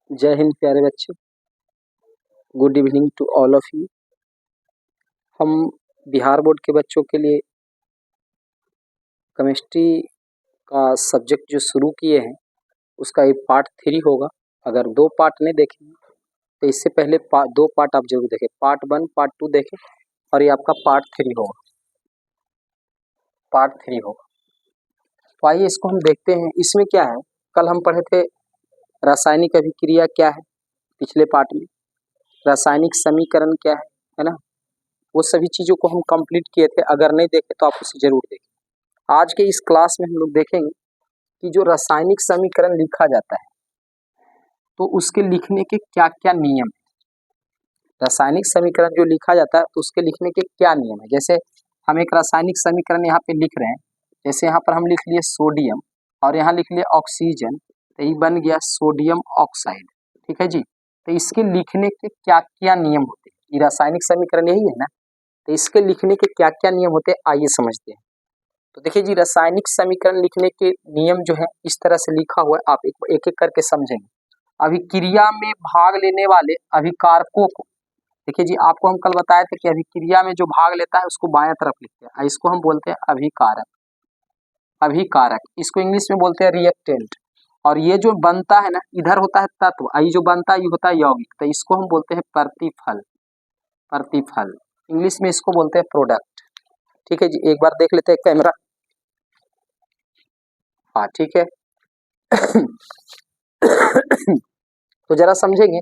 जय हिंद प्यारे बच्चों। Good evening to all of you. हम बिहार बोर्ड के बच्चों के लिए केमिस्ट्री का सब्जेक्ट जो शुरू किए हैं उसका ये पार्ट 3 होगा। अगर 2 पार्ट नहीं देखें तो इससे पहले 2 पार्ट आप जरूर देखें, पार्ट 1 पार्ट 2 देखें और ये आपका पार्ट 3 होगा। तो आइए इसको हम देखते हैं। इसमें क्या है, कल हम पढ़े थे रासायनिक अभिक्रिया क्या है, पिछले पार्ट में रासायनिक समीकरण क्या है ना, वो सभी चीज़ों को हम कंप्लीट किए थे। अगर नहीं देखे तो आप उसे जरूर देखें। आज के इस क्लास में हम लोग देखेंगे कि जो रासायनिक समीकरण लिखा जाता है तो उसके लिखने के क्या क्या नियम है। रासायनिक समीकरण जो लिखा जाता है तो उसके लिखने के क्या नियम है। जैसे हम एक रासायनिक समीकरण यहाँ पे लिख रहे हैं, जैसे यहाँ पर हम लिख लिए सोडियम और यहाँ लिख लिए ऑक्सीजन, तो ये बन गया सोडियम ऑक्साइड। ठीक है जी। तो इसके लिखने के क्या क्या नियम होते हैं, ये रासायनिक समीकरण यही है ना, तो इसके लिखने के क्या क्या नियम होते हैं आइए समझते हैं। तो देखिए जी, रासायनिक समीकरण लिखने के नियम जो है इस तरह से लिखा हुआ है, आप एक एक करके समझेंगे। अभिक्रिया में भाग लेने वाले अभिकारकों को, देखिए जी आपको हम कल बताए थे कि अभिक्रिया में जो भाग लेता है उसको बाएं तरफ लिखते हैं, इसको हम बोलते हैं अभिकारक। इसको इंग्लिश में बोलते हैं रिएक्टेंट। और ये जो बनता है ना, इधर होता है तत्व, ये जो बनता है ये होता है यौगिक, तो इसको हम बोलते हैं प्रतिफल। इंग्लिश में इसको बोलते हैं प्रोडक्ट। ठीक है जी, एक बार देख लेते हैं कैमरा। हाँ ठीक है। तो जरा समझेंगे,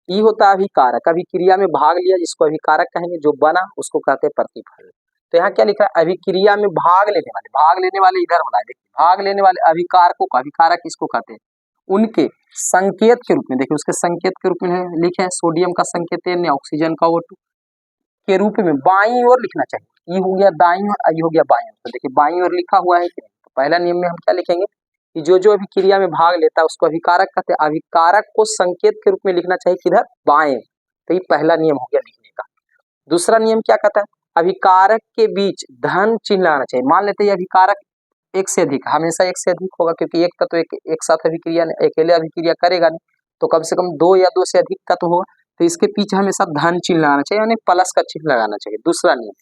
ये होता है अभिकारक, अभिक्रिया में भाग लिया जिसको अभिकारक कहेंगे, जो बना उसको कहते हैं प्रतिफल। तो यहाँ क्या लिखा है, अभिक्रिया में भाग लेने वाले इधर होना है, देखिए भाग लेने वाले अभिकारकों का, अभिकारक इसको कहते हैं, उनके संकेत के रूप में, देखिए उसके संकेत के रूप में लिखे हैं, सोडियम का संकेत N, ऑक्सीजन का O2 के रूप में बाईं ओर लिखना चाहिए। ये हो गया दाईं ओर, ये हो गया बाईं ओर। तो देखिए बाईं ओर लिखा हुआ है कि नहीं, तो पहला नियम में हम क्या लिखेंगे कि जो जो अभिक्रिया में भाग लेता है उसको अभिकारक कहते हैं, अभिकारक को संकेत के रूप में लिखना चाहिए किधर, बाएं। तो ये पहला नियम हो गया लिखने का। दूसरा नियम क्या कहता है, अभिकारक के बीच धन चिन्ह लगाना चाहिए। मान लेते हैं अभिकारक एक से अधिक, हमेशा एक से अधिक होगा क्योंकि एक तत्व एक साथ अभिक्रिया अकेले अभिक्रिया करेगा नहीं, तो कम से कम 2 या 2 से अधिक तत्व होगा, तो इसके पीछे हमेशा धन चिन्ह लगाना चाहिए, यानी प्लस का चिन्ह लगाना चाहिए। दूसरा नियम।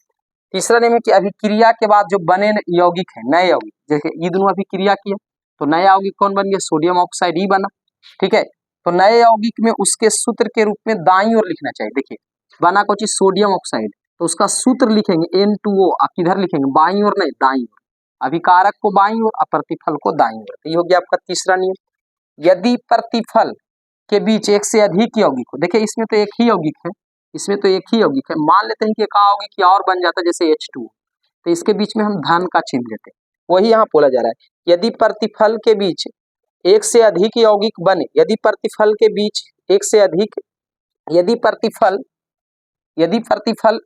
तीसरा नियम है कि अभिक्रिया के बाद जो बने यौगिक है, नए यौगिक, जैसे ये दोनों अभिक्रिया किया तो नया यौगिक कौन बन गया, सोडियम ऑक्साइड ही बना। ठीक है, तो नए यौगिक में उसके सूत्र के रूप में दाईं ओर लिखना चाहिए। देखिए बना कौन चीज, सोडियम ऑक्साइड, तो उसका सूत्र लिखेंगे N2O। आप किधर लिखेंगे, बाईं ओर नहीं दाईं ओर, अभिकारक को बाईं ओर और प्रतिफल को दाईं ओर। तो ये हो गया आपका तीसरा नियम। यदि प्रतिफल के बीच एक से अधिक यौगिक हो, देखिए इसमें तो एक ही यौगिक है, मान लेते हैं कि एक यौगिक और बन जाता है जैसे H2, तो इसके बीच में हम धन का चिन्ह देते हैं, वही यहाँ बोला जा रहा है। यदि प्रतिफल के बीच एक से अधिक यौगिक बने, यदि प्रतिफल के बीच एक से अधिक, यदि प्रतिफल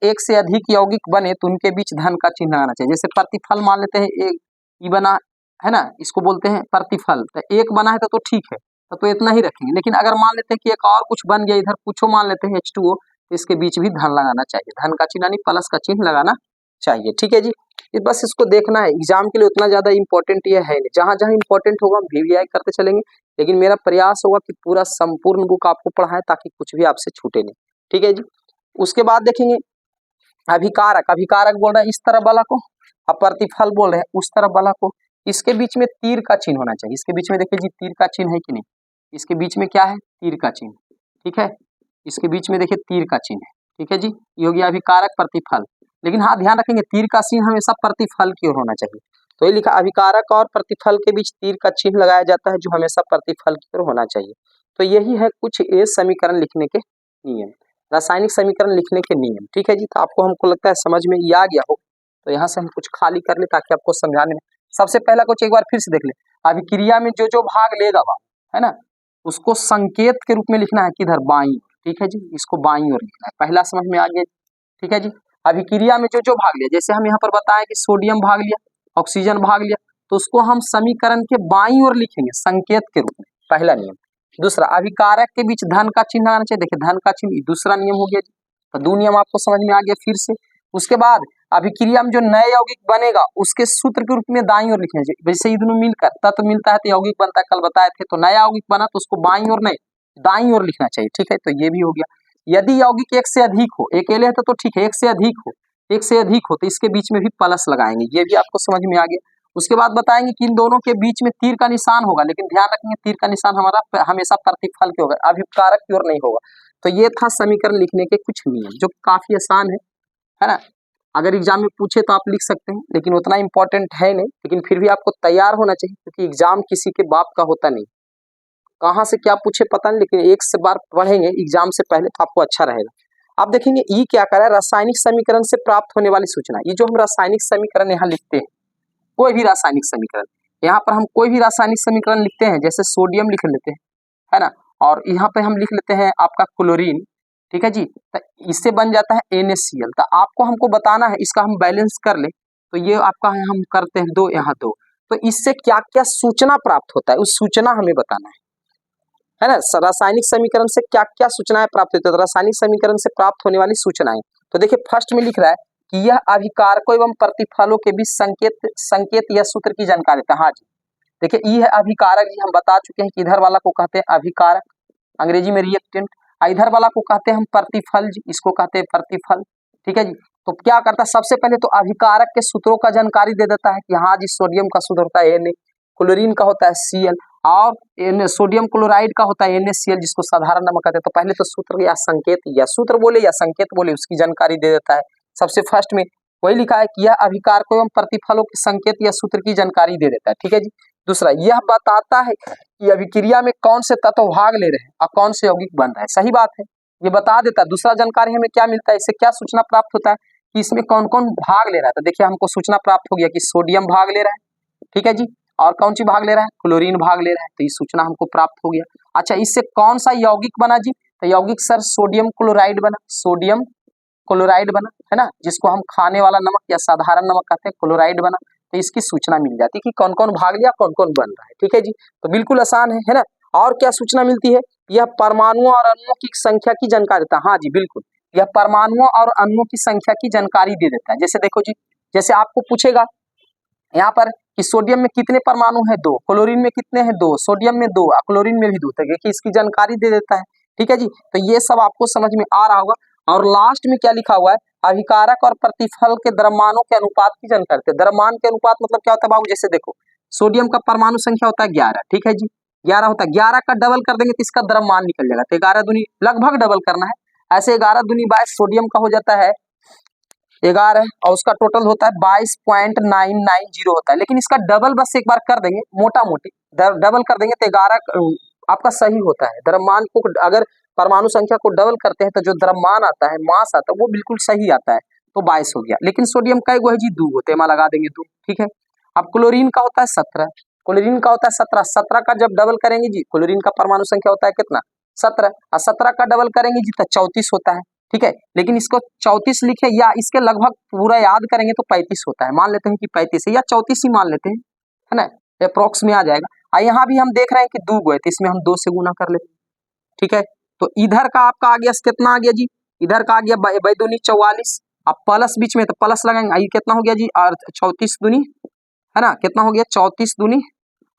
एक से अधिक यौगिक बने तो उनके बीच धन का चिन्ह आना चाहिए। जैसे प्रतिफल मान लेते हैं एक ये बना है ना, इसको बोलते हैं प्रतिफल, तो एक बना है तो ठीक है, तो इतना ही रखेंगे। लेकिन अगर मान लेते हैं कि एक और कुछ बन गया इधर, कुछ मान लेते हैं H2O, तो इसके बीच भी धन लगाना चाहिए, धन का चिन्ह यानी प्लस का चिन्ह लगाना चाहिए। ठीक है जी, बस इसको देखना है, एग्जाम के लिए उतना ज्यादा इंपॉर्टेंट ये है नहीं, जहां जहां इंपॉर्टेंट होगा हम VVI करते चलेंगे, लेकिन मेरा प्रयास होगा कि पूरा संपूर्ण बुक आपको पढ़ाएं ताकि कुछ भी आपसे छूटे नहीं। ठीक है जी, उसके बाद देखेंगे अभिकारक बोल रहे हैं इस तरफ वाला को, और प्रतिफल बोल रहे हैं उस तरफ वाला को। इसके बीच में तीर का चिन्ह होना चाहिए, इसके बीच में देखिए जी तीर का चिन्ह है कि नहीं, इसके बीच में क्या है, तीर का चिन्ह। ठीक है, इसके बीच में देखिए तीर का चिन्ह है। ठीक है जी, ये हो गया अभिकारक प्रतिफल। लेकिन हाँ ध्यान रखेंगे तीर का चिन्ह हमेशा प्रतिफल की ओर होना चाहिए, तो ये लिखा अभिकारक और प्रतिफल के बीच तीर का चिन्ह लगाया जाता है जो हमेशा प्रतिफल की ओर होना चाहिए। तो यही है कुछ ये समीकरण लिखने के नियम, रासायनिक समीकरण लिखने के नियम। ठीक है जी, तो आपको हमको लगता है समझ में ये आ गया हो, तो यहाँ से हम कुछ खाली कर ले ताकि आपको समझाने में। सबसे पहला कुछ एक बार फिर से देख ले, अभिक्रिया में जो जो भाग लेगा वह है ना, उसको संकेत के रूप में लिखना है किधर, बाईं ओर। ठीक है जी, इसको बाईं ओर लिखना है, पहला समझ में आ गया। ठीक है जी, अभिक्रिया में जो जो भाग लिया, जैसे हम यहाँ पर बताएं कि सोडियम भाग लिया, ऑक्सीजन भाग लिया, तो उसको हम समीकरण के बाईं ओर लिखेंगे संकेत के रूप में, पहला नियम। दूसरा, अभिकारक के बीच धन का चिन्ह आना चाहिए, देखिए धन का चिन्ह, दूसरा नियम हो गया। तो 2 नियम आपको समझ में आ गया फिर से। उसके बाद अभिक्रिया में जो नए यौगिक बनेगा उसके सूत्र के रूप में दाईं ओर लिखना चाहिए। वैसे ये दोनों मिलकर तत्व मिलता है तो यौगिक बनता है, कल बताए थे। तो नया यौगिक बना तो उसको बाईं ओर नहीं दाईं ओर लिखना चाहिए, ठीक है। तो ये भी हो गया। यदि यौगिक एक से अधिक हो, अकेले है तो ठीक है, एक से अधिक हो, एक से अधिक हो तो इसके बीच में भी प्लस लगाएंगे, ये भी आपको समझ में आ गया। उसके बाद बताएंगे कि इन दोनों के बीच में तीर का निशान होगा, लेकिन ध्यान रखेंगे तीर का निशान हमारा हमेशा प्रतिफल के होगा, अभिकारक की ओर नहीं होगा। तो ये था समीकरण लिखने के कुछ नियम, जो काफी आसान है ना। अगर एग्जाम में पूछे तो आप लिख सकते हैं, लेकिन उतना इंपॉर्टेंट है नहीं, लेकिन फिर भी आपको तैयार होना चाहिए, क्योंकि एग्जाम किसी के बाप का होता नहीं, कहाँ से क्या पूछे पता नहीं, लेकिन एक से बार पढ़ेंगे एग्जाम से पहले तो आपको अच्छा रहेगा। आप देखेंगे ई क्या कर रहा है, रासायनिक समीकरण से प्राप्त होने वाली सूचना। ये जो हम रासायनिक समीकरण यहाँ लिखते हैं, कोई भी रासायनिक समीकरण, यहाँ पर हम कोई भी रासायनिक समीकरण लिखते हैं, जैसे सोडियम लिख लेते हैं, है ना, और यहाँ पे हम लिख लेते हैं आपका क्लोरीन, ठीक है जी, तो इससे बन जाता है NaCl। तो आपको हमको बताना है, इसका हम बैलेंस कर ले, तो ये आपका है, हम करते हैं 2 यहाँ 2, तो इससे क्या क्या सूचना प्राप्त होता है, उस सूचना हमें बताना है ना। रासायनिक समीकरण से क्या क्या सूचनाएं प्राप्त होती है, तो रासायनिक समीकरण से प्राप्त होने वाली सूचनाएं, तो देखिए फर्स्ट में लिख रहा है कि यह अभिकारकों एवं प्रतिफलों के बीच संकेत या सूत्र की जानकारी देता है। हाँ जी, देखिए ई है अभिकारक जी, हम बता चुके हैं कि इधर वाला को कहते हैं अभिकारक, अंग्रेजी में रिएक्टेंट, इधर वाला को कहते हैं हम प्रतिफल जी, इसको कहते हैं प्रतिफल, ठीक है जी। तो क्या करता है, सबसे पहले तो अभिकारक के सूत्रों का जानकारी दे देता है कि हाँ जी, सोडियम का सूत्र होता है Na, क्लोरीन का होता है Cl, और सोडियम क्लोराइड का होता है NaCl, जिसको साधारण नमक कहते हैं। तो पहले तो सूत्र या संकेत, या सूत्र बोले या संकेत बोले, उसकी जानकारी दे देता है। सबसे फर्स्ट में वही लिखा है कि यह अभिकारकों एवं प्रतिफलों के संकेत या सूत्र की जानकारी दे देता है, ठीक है जी। दूसरा, यह बताता है कि अभिक्रिया में कौन से तत्व भाग ले रहे हैं और कौन से यौगिक बन रहे हैं, सही बात है, ये बता देता है। दूसरा जानकारी हमें क्या मिलता है, इससे क्या सूचना प्राप्त होता है कि इसमें कौन कौन भाग ले रहा है। तो देखिए हमको सूचना प्राप्त हो गया कि सोडियम भाग ले रहा है, ठीक है जी, और कौन सी भाग ले रहा है, क्लोरीन भाग ले रहा है, तो ये सूचना हमको प्राप्त हो गया। अच्छा, इससे कौन सा यौगिक बना जी, तो यौगिक सर सोडियम क्लोराइड बना, सोडियम क्लोराइड बना, है ना, जिसको हम खाने वाला नमक या साधारण नमक कहते हैं, क्लोराइड बना। तो इसकी सूचना मिल जाती है कि कौन कौन भाग लिया, कौन कौन बन रहा है, ठीक है जी। तो बिल्कुल आसान है ना। और क्या सूचना मिलती है, यह परमाणुओं और अणुओं की संख्या की जानकारी देता है। हाँ जी बिल्कुल, यह परमाणुओं और अणुओं की संख्या की जानकारी दे देता है। जैसे देखो जी, जैसे आपको पूछेगा यहाँ पर कि सोडियम में कितने परमाणु है, 2, क्लोरीन में कितने हैं, 2, सोडियम में 2, क्लोरीन में भी 2, तो देखिए इसकी जानकारी दे देता है, ठीक है जी। तो ये सब आपको समझ में आ रहा होगा। और लास्ट में क्या लिखा हुआ है, अभिकारक और प्रतिफल के द्रव्यमानों के अनुपात की जानकारी। द्रव्यमान के अनुपात मतलब क्या होता है बाबू, जैसे देखो सोडियम का परमाणु संख्या होता है 11, ठीक है जी, 11 होता है, 11 का डबल कर देंगे तो इसका द्रव्यमान निकल जाएगा, तो 11 दूनी लगभग डबल करना है, ऐसे 11 दूनी 22, सोडियम का हो जाता है 11 और उसका टोटल होता है 22.990 होता है, लेकिन इसका डबल बस एक बार कर देंगे, मोटा मोटी डबल कर देंगे तो 11 आपका सही होता है। द्रव्यमान को अगर परमाणु संख्या को डबल करते हैं तो जो द्रव्यमान आता है, मास आता है, वो बिल्कुल सही आता है, तो 22 हो गया। लेकिन सोडियम का एक जी 2 होते हैं, लगा देंगे 2, ठीक है। अब क्लोरीन का होता है 17, क्लोरीन का होता है 17, 17 का जब डबल करेंगे जी, क्लोरीन का परमाणु संख्या होता है कितना, 17, और 17 का डबल करेंगे जी तो 34 होता है, ठीक है। लेकिन इसको 34 लिखे या इसके लगभग पूरा याद करेंगे तो 35 होता है, मान लेते हैं कि 35 है या 34 ही मान लेते हैं, है ना, अप्रोक्स में आ जाएगा। और यहाँ भी हम देख रहे हैं कि 2 गए, तो इसमें हम 2 से गुना कर लेते हैं, ठीक है। तो इधर का आपका आ गया, कितना आ गया जी, इधर का आ गया बैदूनी 44, अब प्लस बीच में तो प्लस लगाएंगे, ये कितना हो गया जी, 34 दूनी, है ना, कितना हो गया 34 दूनी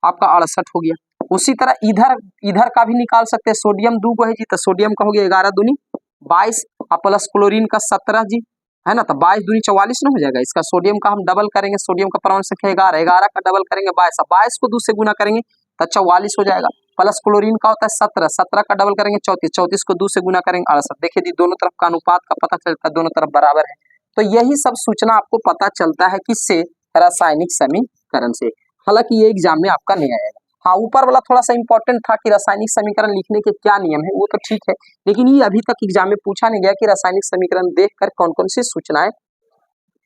आपका 68 हो गया। उसी तरह इधर का भी निकाल सकते हैं, सोडियम 2 को है जी, तो सोडियम का हो गया 11 दूनी 22 और प्लस क्लोरीन का 17 जी, है ना, तो 22 दूनी 44 ना हो जाएगा। इसका सोडियम का हम डबल करेंगे, सोडियम का परमाणु संख्या 11, 11 का डबल करेंगे 22, 22 को 2 से गुना करेंगे तो 44 हो जाएगा। प्लस क्लोरीन का होता है 17, 17 का डबल करेंगे 34, 34 को 2 से गुना करेंगे 68। देखिए जी, दोनों तरफ का अनुपात का पता चलता है, दोनों तरफ बराबर है। तो यही सब सूचना आपको पता चलता है किससे, रासायनिक समीकरण से। हालांकि ये एग्जाम में आपका नहीं आएगा। हाँ, ऊपर वाला थोड़ा सा इंपॉर्टेंट था कि रासायनिक समीकरण लिखने के क्या नियम है, वो तो ठीक है, लेकिन ये अभी तक एग्जाम में पूछा नहीं गया कि रासायनिक समीकरण देखकर कौन कौन सी सूचनाएं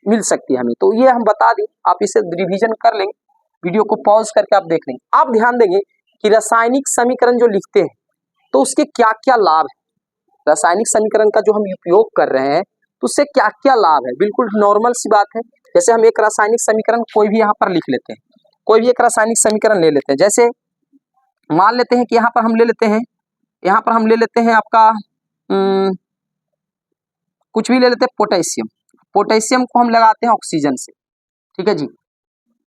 मिल सकती है हमें। तो ये हम बता दें, आप इसे रिवीजन कर लेंगे, वीडियो को पॉज करके आप देख लेंगे। आप ध्यान देंगे कि रासायनिक समीकरण जो लिखते हैं तो उसके क्या क्या लाभ है, रासायनिक समीकरण का जो हम उपयोग कर रहे हैं तो उससे क्या क्या लाभ है, बिल्कुल नॉर्मल सी बात है। जैसे हम एक रासायनिक समीकरण कोई भी यहाँ पर लिख लेते हैं, कोई भी एक रासायनिक समीकरण ले लेते हैं, जैसे मान लेते हैं कि यहाँ पर हम ले लेते हैं आपका कुछ भी ले लेते हैं, पोटेशियम, पोटेशियम को हम लगाते हैं ऑक्सीजन से, ठीक है जी,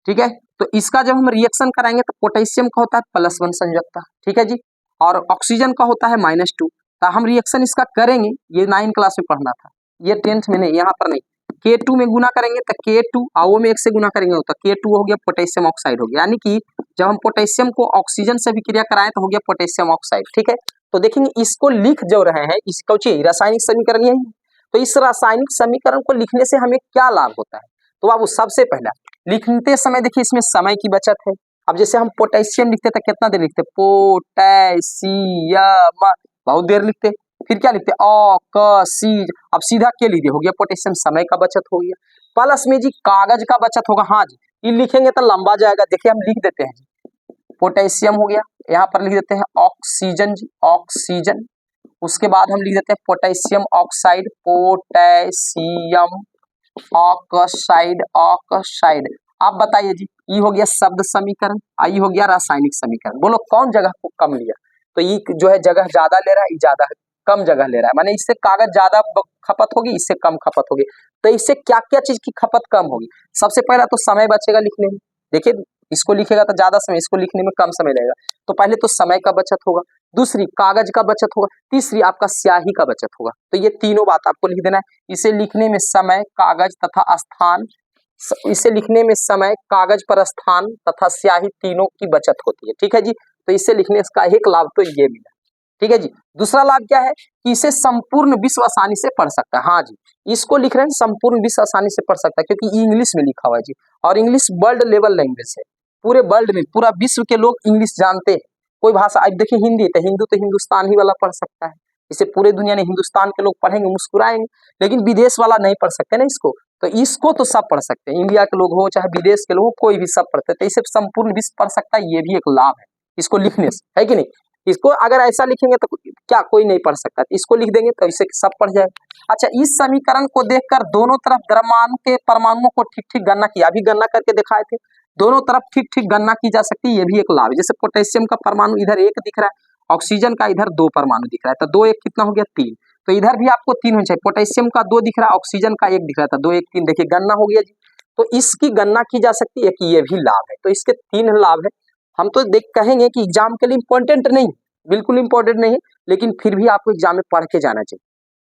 ठीक है। तो इसका जब हम रिएक्शन कराएंगे तो पोटेशियम का होता है +1 संयुक्ता, ठीक है जी। और ऑक्सीजन का होता है -2। तो हम रिएक्शन इसका करेंगे, ये 9 क्लास में पढ़ना था, ये 10th में नहीं, यहाँ पर नहीं। K2 में गुना करेंगे तो K2 और में 1 से गुना करेंगे तो K2 हो गया पोटेशियम ऑक्साइड हो गया, यानी कि जब हम पोटेशियम को ऑक्सीजन से अभिक्रिया कराएं तो हो गया पोटेशियम ऑक्साइड। ठीक है, तो देखेंगे इसको लिख जो रहे हैं, इसको चाहिए रासायनिक समीकरण यही है। तो इस रासायनिक समीकरण को लिखने से हमें क्या लाभ होता है, तो अब सबसे पहला लिखते समय देखिए इसमें समय की बचत है। अब जैसे हम पोटेशियम लिखते तो कितना देर लिखते, पोटेशियम, बहुत देर लिखते। फिर क्या लिखते, ऑक्सीजन, अब सीधा के लीजिए, हो गया पोटेशियम, समय का बचत हो गया। प्लस में जी कागज का बचत होगा। हाँ जी, ये लिखेंगे तो लंबा जाएगा, देखिए हम लिख देते हैं जी, पोटेशियम हो गया, यहाँ पर लिख देते हैं ऑक्सीजन जी, ऑक्सीजन। उसके बाद हम लिख देते हैं potassium oxide, potassium oxide, oxide. आप बताइए जी, ये हो गया शब्द समीकरण, ये हो गया रासायनिक समीकरण। बोलो कौन जगह को कम लिया, तो ये जो है जगह ज्यादा ले रहा है, ये ज्यादा कम जगह ले रहा है, माने इससे कागज ज्यादा खपत होगी, इससे कम खपत होगी। तो इससे क्या क्या चीज की खपत कम होगी, सबसे पहला तो समय बचेगा लिखने में। देखिए इसको लिखेगा तो ज्यादा समय, इसको लिखने में कम समय लगेगा, तो पहले तो समय का बचत होगा, दूसरी कागज का बचत होगा, तीसरी आपका स्याही का बचत होगा। तो ये तीनों बात आपको लिख देना है। इसे लिखने में समय, कागज तथा स्थान, इसे लिखने में समय, कागज पर स्थान तथा स्याही तीनों की बचत होती है। ठीक है जी, तो इसे लिखने का एक लाभ तो ये मिला। ठीक है जी, दूसरा लाभ क्या है कि इसे संपूर्ण विश्व आसानी से पढ़ सकता है। हाँ जी, इसको लिख रहे हैं संपूर्ण विश्व आसानी से पढ़ सकता है, क्योंकि इंग्लिश में लिखा हुआ है जी, और इंग्लिश वर्ल्ड लेवल लैंग्वेज है, पूरे वर्ल्ड में, पूरा विश्व के लोग इंग्लिश जानते हैं। कोई भाषा, अब देखिए हिंदी तो हिंदुस्तान ही वाला पढ़ सकता है, इसे पूरे दुनिया में हिंदुस्तान के लोग पढ़ेंगे, मुस्कुराएंगे, लेकिन विदेश वाला नहीं पढ़ सकते ना इसको, तो इसको तो सब पढ़ सकते हैं, इंडिया के लोग हो चाहे विदेश के लोग हो, कोई भी सब पढ़ते हैं। तो इसे संपूर्ण विश्व पढ़ सकता है, ये भी एक लाभ है इसको लिखने से, है कि नहीं। इसको अगर ऐसा लिखेंगे तो क्या कोई नहीं पढ़ सकता, इसको लिख देंगे तो इसे सब पढ़ जाएगा। अच्छा, इस समीकरण को देखकर दोनों तरफ द्रव्यमान के परमाणुओं को ठीक ठीक गणना किया, अभी गणना करके दिखाए थे, दोनों तरफ ठीक ठीक गणना की जा सकती है, ये भी एक लाभ है। जैसे पोटेशियम का परमाणु इधर 1 दिख रहा है, ऑक्सीजन का इधर 2 परमाणु दिख रहा है, तो 2 1 कितना हो गया 3, तो इधर भी आपको 3 होना चाहिए। पोटेशियम का 2 दिख रहा है, ऑक्सीजन का 1 दिख रहा था, 2 1 3, देखिए गणना हो गया जी। तो इसकी गणना की जा सकती है कि ये भी लाभ है, तो इसके 3 लाभ है। हम तो देख कहेंगे कि एग्जाम के लिए इंपॉर्टेंट नहीं, बिल्कुल इंपॉर्टेंट नहीं है, लेकिन फिर भी आपको एग्जाम में पढ़ के जाना चाहिए,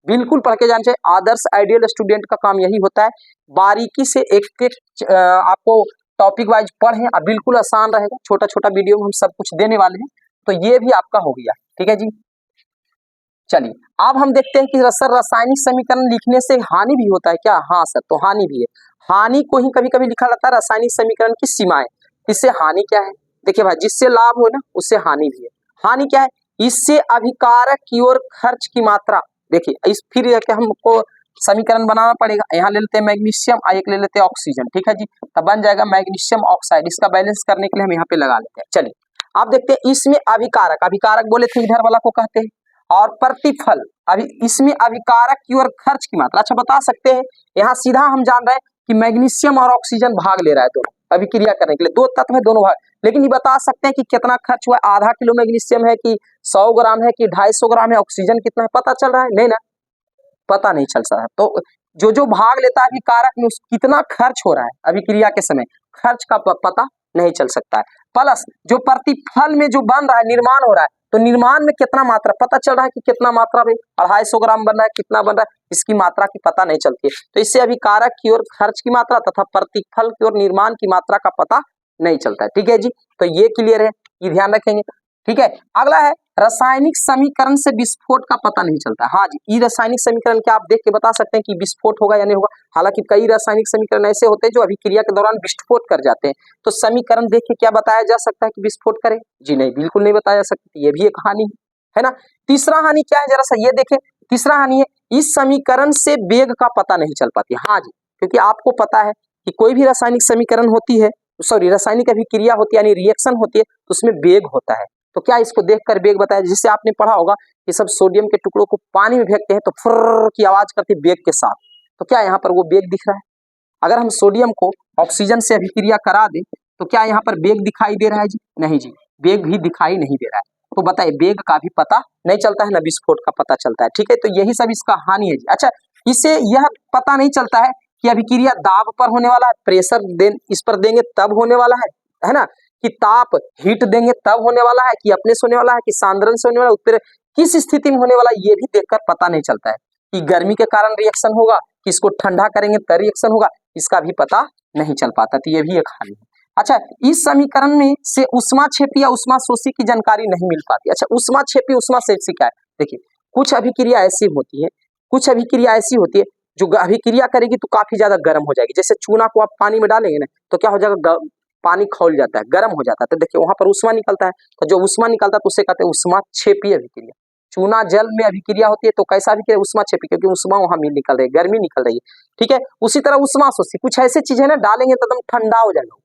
बिल्कुल पढ़ के जाना चाहिए। आदर्श आइडियल स्टूडेंट का काम यही होता है, बारीकी से एक एक आपको टॉपिक वाइज पढ़ें, और बिल्कुल आसान रहेगा, छोटा छोटा वीडियो में हम सब कुछ देने वाले हैं, तो ये भी आपका हो गया। ठीक है जी, चलिए अब हम देखते हैं कि सर रासायनिक समीकरण लिखने से हानि भी होता है क्या। हाँ सर, तो हानि भी है, हानि को ही कभी कभी लिखा जाता है रासायनिक समीकरण की सीमाएं। इससे हानि क्या है, देखिए भाई, जिससे लाभ हो ना उससे हानि भी है। हानि क्या है, इससे अभिकारक की ओर खर्च की मात्रा, देखिए इस फिर हमको समीकरण बनाना पड़ेगा। यहाँ ले लेते हैं मैग्नीशियम, एक ले लेते हैं ऑक्सीजन, ठीक है जी, तब बन जाएगा मैग्नीशियम ऑक्साइड। इसका बैलेंस करने के लिए हम यहाँ पे लगा लेते हैं। चलिए आप देखते हैं इसमें अभिकारक, अभिकारक बोले थे इधर वाला को कहते हैं, और प्रतिफल, अभी इसमें अभिकारक की ओर खर्च की मात्रा। अच्छा बता सकते हैं, यहाँ सीधा हम जान रहे हैं कि मैग्नीशियम और ऑक्सीजन भाग ले रहा है दोनों अभिक्रिया करने के लिए, 2 तत्व है दोनों भाग, लेकिन ये बता सकते हैं कि कितना खर्च हुआ, आधा किलो मैग्नीशियम है कि 100 ग्राम है कि 250 ग्राम है, ऑक्सीजन कितना है पता चल रहा है, नहीं ना, पता नहीं चल रहा है। तो जो भाग लेता है अभिकारक में उस कितना खर्च हो रहा है अभिक्रिया के समय, खर्च का पता नहीं चल सकता है। प्लस जो प्रतिफल में जो बन रहा है, निर्माण हो रहा है, तो निर्माण में कितना मात्रा पता चल रहा है कि कितना मात्रा में 250 ग्राम बन रहा है, कितना बन रहा है, इसकी मात्रा की पता नहीं चलती है। तो इससे अभिकारक की ओर खर्च की मात्रा तथा प्रतिफल की ओर निर्माण की मात्रा का पता नहीं चलता है। ठीक है जी, तो ये क्लियर है, ये ध्यान रखेंगे। ठीक है, अगला है रासायनिक समीकरण से विस्फोट का पता नहीं चलता। हाँ जी, ये रासायनिक समीकरण क्या आप देख के बता सकते हैं कि विस्फोट होगा या नहीं होगा। हालांकि कई रासायनिक समीकरण ऐसे होते हैं जो अभिक्रिया के दौरान विस्फोट कर जाते हैं, तो समीकरण देख के क्या बताया जा सकता है कि विस्फोट करे, जी नहीं, बिल्कुल नहीं बताया जा सकता, ये भी एक हानि है ना। तीसरा हानि क्या है, जरा सा ये देखें, तीसरा हानि है इस समीकरण से वेग का पता नहीं चल पाती। हाँ जी, क्योंकि आपको पता है कि कोई भी रासायनिक समीकरण होती है, सॉरी रासायनिक अभिक्रिया होती है यानी रिएक्शन होती है, तो उसमें वेग होता है। तो क्या इसको देखकर वेग बताया, जिससे आपने पढ़ा होगा कि सब सोडियम के टुकड़ों को पानी में फेंकते हैं तो फुर्र की आवाज करती है वेग के साथ, तो क्या यहाँ पर वो वेग दिख रहा है। अगर हम सोडियम को ऑक्सीजन से अभिक्रिया करा दें तो क्या यहाँ पर वेग दिखाई दे रहा है जी, नहीं जी, वेग भी दिखाई नहीं दे रहा है। तो बताइए, वेग का भी पता नहीं चलता है ना विस्फोट का पता चलता है। ठीक है, तो यही सब इसका हानि है जी। अच्छा, इससे यह पता नहीं चलता है कि अभिक्रिया दाब पर होने वाला है, प्रेशर इस पर देंगे तब होने वाला है ना, कि ताप हीट देंगे तब होने वाला है, कि अपने से होने वाला है, कि सांद्रण से होने वाला है, उत्प्रेरक किस स्थिति में होने वाला है, ये भी देखकर पता नहीं चलता है। कि गर्मी के कारण रिएक्शन होगा, कि इसको ठंडा करेंगे तब रिएक्शन होगा, इसका भी पता नहीं चल पाता। तो ये भी एक हानि है। अच्छा, इस समीकरण में से ऊष्माक्षेपी या ऊष्माशोषी की जानकारी नहीं मिल पाती। अच्छा, ऊष्माक्षेपी ऊष्माशोषी क्या है? देखिए, कुछ अभिक्रिया ऐसी होती है, कुछ अभिक्रिया ऐसी होती है जो अभिक्रिया करेगी तो काफी ज्यादा गर्म हो जाएगी। जैसे चूना को आप पानी में डालेंगे ना तो क्या हो जाएगा, पानी खौल जाता है, गर्म हो जाता है। तो देखिए वहां पर ऊष्मा निकलता है, तो जो ऊष्मा निकलता है तो उसे कहते हैं ऊष्माक्षेपी अभिक्रिया। चूना जल में अभिक्रिया होती है तो कैसा अभिक्रिया? ऊष्माक्षेपी, क्योंकि ऊष्मा वहां में निकल रही है, गर्मी निकल रही है। ठीक है, उसी तरह ऊष्माशोषी, कुछ ऐसी चीजें ना डालेंगे तो एकदम ठंडा हो जाएगा,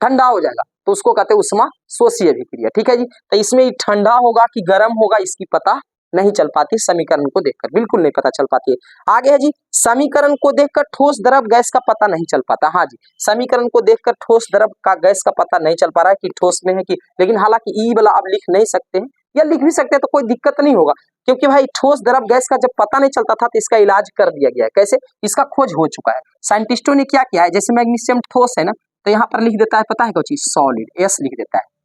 ठंडा हो जाएगा, तो उसको कहते हैं ऊष्माशोषी अभिक्रिया। ठीक है जी, तो इसमें ठंडा होगा कि गर्म होगा इसकी पता नहीं चल पाती समीकरण को देखकर, बिल्कुल नहीं पता चल पाती है। आगे है जी, समीकरण को देखकर ठोस द्रव गैस का पता नहीं चल पाता। हाँ जी, समीकरण को देखकर ठोस द्रव का गैस का पता नहीं चल पा रहा है कि ठोस में है कि, लेकिन हालांकि ई वाला अब लिख नहीं सकते हैं, या लिख भी सकते हैं तो कोई दिक्कत नहीं होगा, क्योंकि भाई ठोस द्रव गैस का जब पता नहीं चलता था तो इसका इलाज कर दिया गया है। कैसे? इसका खोज हो चुका है। साइंटिस्टों ने क्या किया है, जैसे मैग्नीशियम ठोस है ना, तो यहाँ पर लिख देता है, पता है क्या चीज? सॉलिड, एस लिख देता है,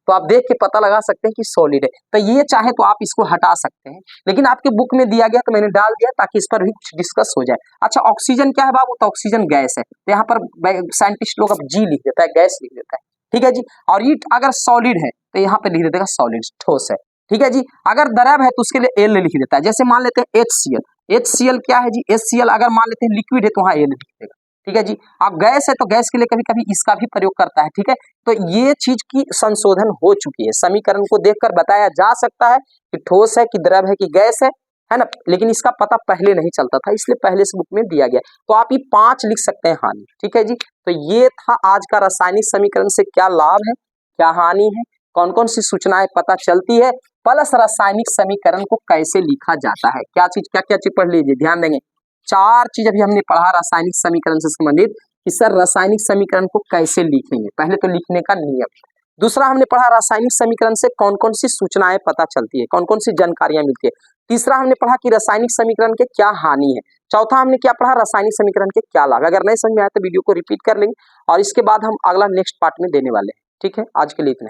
तो आप देख के पता लगा सकते हैं कि सॉलिड है। तो ये चाहे तो आप इसको हटा सकते हैं, लेकिन आपके बुक में दिया गया तो मैंने डाल दिया ताकि इस पर भी कुछ डिस्कस हो जाए। अच्छा, ऑक्सीजन क्या है बाबू? तो ऑक्सीजन गैस है, तो यहाँ पर साइंटिस्ट लोग अब जी लिख देता है, गैस लिख देता है। ठीक है जी, और ये अगर सॉलिड है तो यहाँ पे लिख देगा सॉलिड, ठोस है। ठीक है जी, अगर द्रव है तो उसके लिए एल लिख देता है। जैसे मान लेते हैं HCl, HCl क्या है जी? HCl अगर मान लेते हैं लिक्विड है तो वहाँ एल लिख देगा। ठीक है जी, अब गैस है तो गैस के लिए कभी कभी इसका भी प्रयोग करता है। ठीक है, तो ये चीज की संशोधन हो चुकी है, समीकरण को देखकर बताया जा सकता है कि ठोस है कि द्रव है कि गैस है ना, लेकिन इसका पता पहले नहीं चलता था, इसलिए पहले से बुक में दिया गया। तो आप ये 5 लिख सकते हैं हानि। ठीक है जी, तो ये था आज का रासायनिक समीकरण से क्या लाभ है, क्या हानि है, कौन कौन सी सूचनाएं पता चलती है, प्लस रासायनिक समीकरण को कैसे लिखा जाता है, क्या क्या चीज पढ़ लीजिए, ध्यान देंगे। 4 चीज अभी हमने पढ़ा रासायनिक समीकरण से संबंधित, कि सर रासायनिक समीकरण को कैसे लिखेंगे, पहले तो लिखने का नियम। दूसरा हमने पढ़ा रासायनिक समीकरण से कौन कौन सी सूचनाएं पता चलती है, कौन कौन सी जानकारियां मिलती है। तीसरा हमने पढ़ा कि रासायनिक समीकरण के क्या हानि है। चौथा हमने क्या पढ़ा, रासायनिक समीकरण के क्या लाभ। अगर नहीं समझ में आया तो वीडियो को रिपीट कर लेंगे और इसके बाद हम अगला नेक्स्ट पार्ट में देने वाले हैं। ठीक है, आज के लिए इतना।